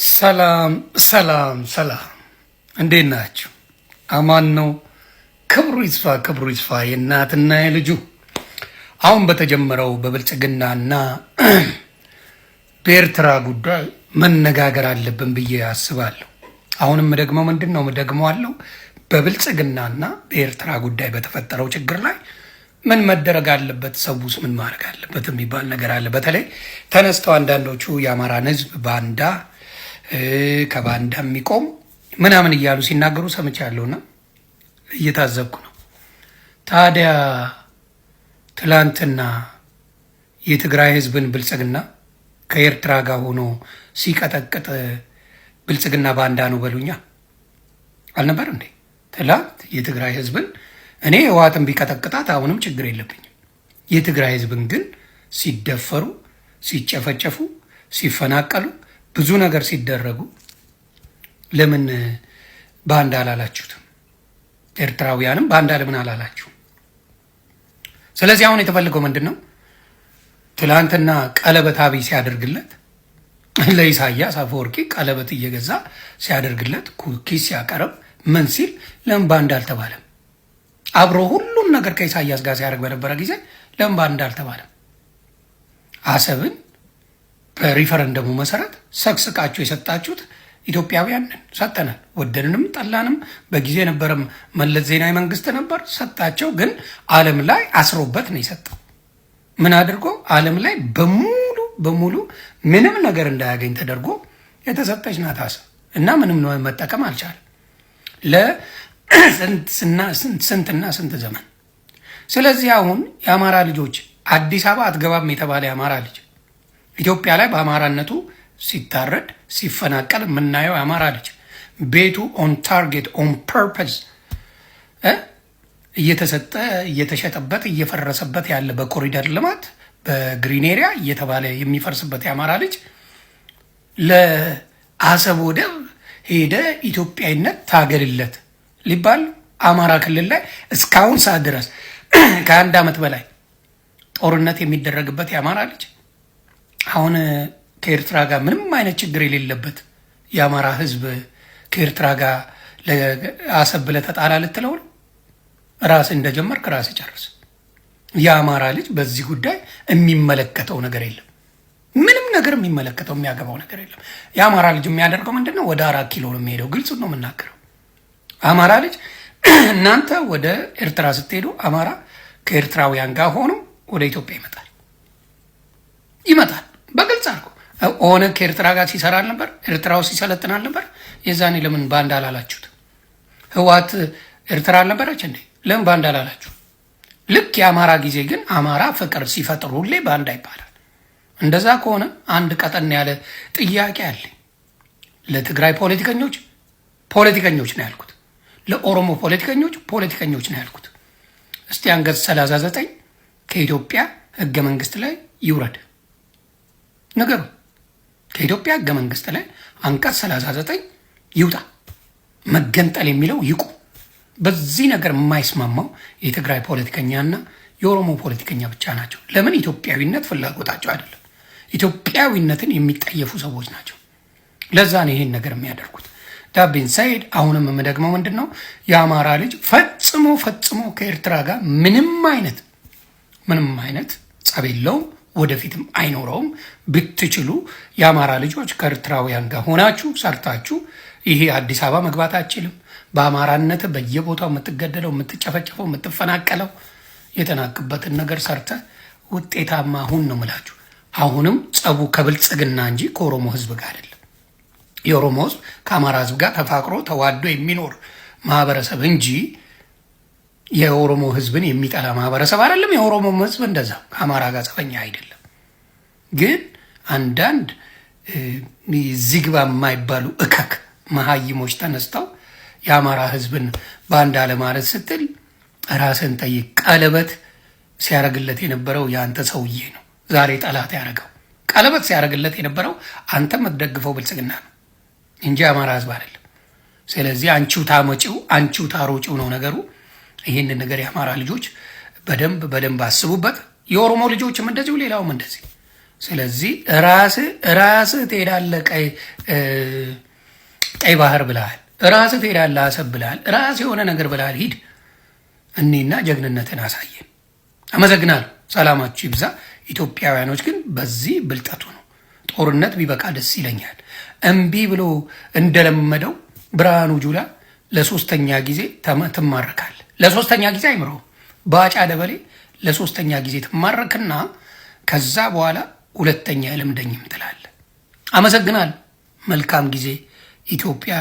ሰላም ሰላም ሰላም፣ እንዴት ናችሁ? አማን ነው። ክብሩ ይስፋ የእናትና የልጁ። አሁን በተጀመረው በብልጽግናና በኤርትራ ጉዳይ መነጋገር አለብን ብዬ አስባለሁ። አሁንም ደግሞ ምንድን ነው አለው በብልጽግናና በኤርትራ ጉዳይ በተፈጠረው ችግር ላይ ምን መደረግ አለበት፣ ሰውስ ምን ማድረግ አለበት የሚባል ነገር አለ። በተለይ ተነስተው አንዳንዶቹ የአማራን ሕዝብ ባንዳ ከባንዳ የሚቆም ምናምን እያሉ ሲናገሩ ሰምቻለሁና እየታዘብኩ ነው። ታዲያ ትላንትና የትግራይ ሕዝብን ብልጽግና ከኤርትራ ጋር ሆኖ ሲቀጠቅጥ ብልጽግና ባንዳ ነው በሉኛ አልነበር እንዴ? ትላንት የትግራይ ሕዝብን እኔ ህወሓትን ቢቀጠቅጣት አሁንም ችግር የለብኝም። የትግራይ ሕዝብን ግን ሲደፈሩ፣ ሲጨፈጨፉ፣ ሲፈናቀሉ ብዙ ነገር ሲደረጉ ለምን ባንዳ አላላችሁትም? ኤርትራውያንም ባንዳ ለምን አላላችሁ? ስለዚህ አሁን የተፈለገው ምንድን ነው? ትላንትና ቀለበት አብይ ሲያደርግለት ለኢሳያስ አፈወርቂ ቀለበት እየገዛ ሲያደርግለት ኩኪስ ሲያቀርብ ምን ሲል ለምን ባንዳ አልተባለም? አብሮ ሁሉም ነገር ከኢሳያስ ጋር ሲያደርግ በነበረ ጊዜ ለምን ባንዳ አልተባለም? አሰብን በሪፈረንደሙ መሰረት ሰቅስቃችሁ የሰጣችሁት ኢትዮጵያውያንን ሰጠናል። ወደንንም ጠላንም በጊዜ ነበረም መለስ ዜናዊ መንግስት ነበር ሰጣቸው። ግን ዓለም ላይ አስሮበት ነው የሰጠው። ምን አድርጎ ዓለም ላይ በሙሉ ምንም ነገር እንዳያገኝ ተደርጎ የተሰጠች ናት አሰብ እና ምንም መጠቀም አልቻለም ለስንትና ስንት ዘመን። ስለዚህ አሁን የአማራ ልጆች አዲስ አበባ አትገባም የተባለ የአማራ ልጅ ኢትዮጵያ ላይ በአማራነቱ ሲታረድ ሲፈናቀል የምናየው የአማራ ልጅ ቤቱ ኦን ታርጌት ኦን ፐርፐዝ እየተሰጠ እየተሸጠበት እየፈረሰበት ያለ በኮሪደር ልማት በግሪን ኤሪያ እየተባለ የሚፈርስበት የአማራ ልጅ ለአሰብ ወደብ ሄደ ኢትዮጵያዊነት ታገልለት ሊባል አማራ ክልል ላይ እስካሁን ሰዓት ድረስ ከአንድ ዓመት በላይ ጦርነት የሚደረግበት የአማራ ልጅ አሁን ከኤርትራ ጋር ምንም አይነት ችግር የሌለበት የአማራ ሕዝብ ከኤርትራ ጋር አሰብ ብለህ ተጣላ ልትለው ነው? ራስ እንደጀመርክ ራስ ጨርስ። የአማራ ልጅ በዚህ ጉዳይ የሚመለከተው ነገር የለም። ምንም ነገር የሚመለከተው የሚያገባው ነገር የለም። የአማራ ልጅ የሚያደርገው ምንድን ነው? ወደ 4 ኪሎ ነው የሚሄደው። ግልጽ ነው የምናገረው። አማራ ልጅ እናንተ ወደ ኤርትራ ስትሄዱ አማራ ከኤርትራውያን ጋር ሆኖ ወደ ኢትዮጵያ ይመጣል። በግልጽ አድርጎ ኦነግ ከኤርትራ ጋር ሲሰራ አልነበር? ኤርትራ ውስጥ ሲሰለጥን አልነበር? የዛኔ ለምን ባንዳ አላላችሁት? ህወሓት ኤርትራ አልነበረች እንዴ? ለምን ባንዳ አላላችሁ? ልክ የአማራ ጊዜ ግን አማራ ፍቅር ሲፈጥር ሁሌ ባንዳ ይባላል። እንደዛ ከሆነ አንድ ቀጠን ያለ ጥያቄ አለኝ ለትግራይ ፖለቲከኞች ነው ያልኩት፣ ለኦሮሞ ፖለቲከኞች ነው ያልኩት። እስቲ አንቀጽ 39 ከኢትዮጵያ ህገ መንግስት ላይ ይውረድ ነገሩ። ከኢትዮጵያ ህገ መንግስት ላይ አንቀጽ 39 ይውጣ፣ መገንጠል የሚለው ይቁ። በዚህ ነገር የማይስማማው የትግራይ ፖለቲከኛና የኦሮሞ ፖለቲከኛ ብቻ ናቸው። ለምን? ኢትዮጵያዊነት ፍላጎታቸው አይደለም። ኢትዮጵያዊነትን የሚጠየፉ ሰዎች ናቸው። ለዛ ነው ይሄን ነገር የሚያደርጉት። ዳቤን ሳይድ አሁንም የምደግመው ምንድን ነው? የአማራ ልጅ ፈጽሞ ከኤርትራ ጋር ምንም አይነት ጸብ የለውም፣ ወደፊትም አይኖረውም። ብትችሉ የአማራ ልጆች ከኤርትራውያን ጋር ሆናችሁ ሰርታችሁ ይሄ አዲስ አበባ መግባት አችልም። በአማራነት በየቦታው የምትገደለው፣ የምትጨፈጨፈው፣ የምትፈናቀለው የተናቅበትን ነገር ሰርተ ውጤታማ ሁን ነው ምላችሁ። አሁንም ጸቡ ከብልጽግና እንጂ ከኦሮሞ ህዝብ ጋር አይደለም። የኦሮሞ ህዝብ ከአማራ ህዝብ ጋር ተፋቅሮ ተዋዶ የሚኖር ማህበረሰብ እንጂ የኦሮሞ ህዝብን የሚጠላ ማህበረሰብ አይደለም። የኦሮሞ ህዝብ እንደዛ ከአማራ ጋር ጸበኛ አይደለም። ግን አንዳንድ ዚግባ የማይባሉ እከክ መሀይሞች ተነስተው የአማራ ህዝብን ባንዳ ለማለት ስትል ራስን ጠይቅ። ቀለበት ሲያረግለት የነበረው የአንተ ሰውዬ ነው ዛሬ ጠላት ያደረገው። ቀለበት ሲያረግለት የነበረው አንተ የምትደግፈው ብልጽግና ነው እንጂ የአማራ ህዝብ አይደለም። ስለዚህ አንቺው ታመጪው አንቺው ታሮጪው ነው ነገሩ። ይህንን ነገር የአማራ ልጆች በደንብ አስቡበት። የኦሮሞ ልጆችም እንደዚሁ፣ ሌላውም እንደዚህ ስለዚህ ራስህ ትሄዳለህ ቀይ ባህር ብለሃል፣ ራስህ ትሄዳለህ አሰብ ብለሃል፣ ራስህ የሆነ ነገር ብለሃል። ሂድ እኔና ጀግንነትን አሳየን። አመሰግናለሁ። ሰላማችሁ ይብዛ። ኢትዮጵያውያኖች ግን በዚህ ብልጠቱ ነው። ጦርነት ቢበቃ ደስ ይለኛል። እምቢ ብሎ እንደለመደው ብርሃኑ ጁላ ለሶስተኛ ጊዜ ትማረካል። ለሶስተኛ ጊዜ አይምረውም። ባጫ ደበሌ ለሶስተኛ ጊዜ ትማረክና ከዛ በኋላ ሁለተኛ ልምደኝም ትላለ። አመሰግናለሁ። መልካም ጊዜ ኢትዮጵያ።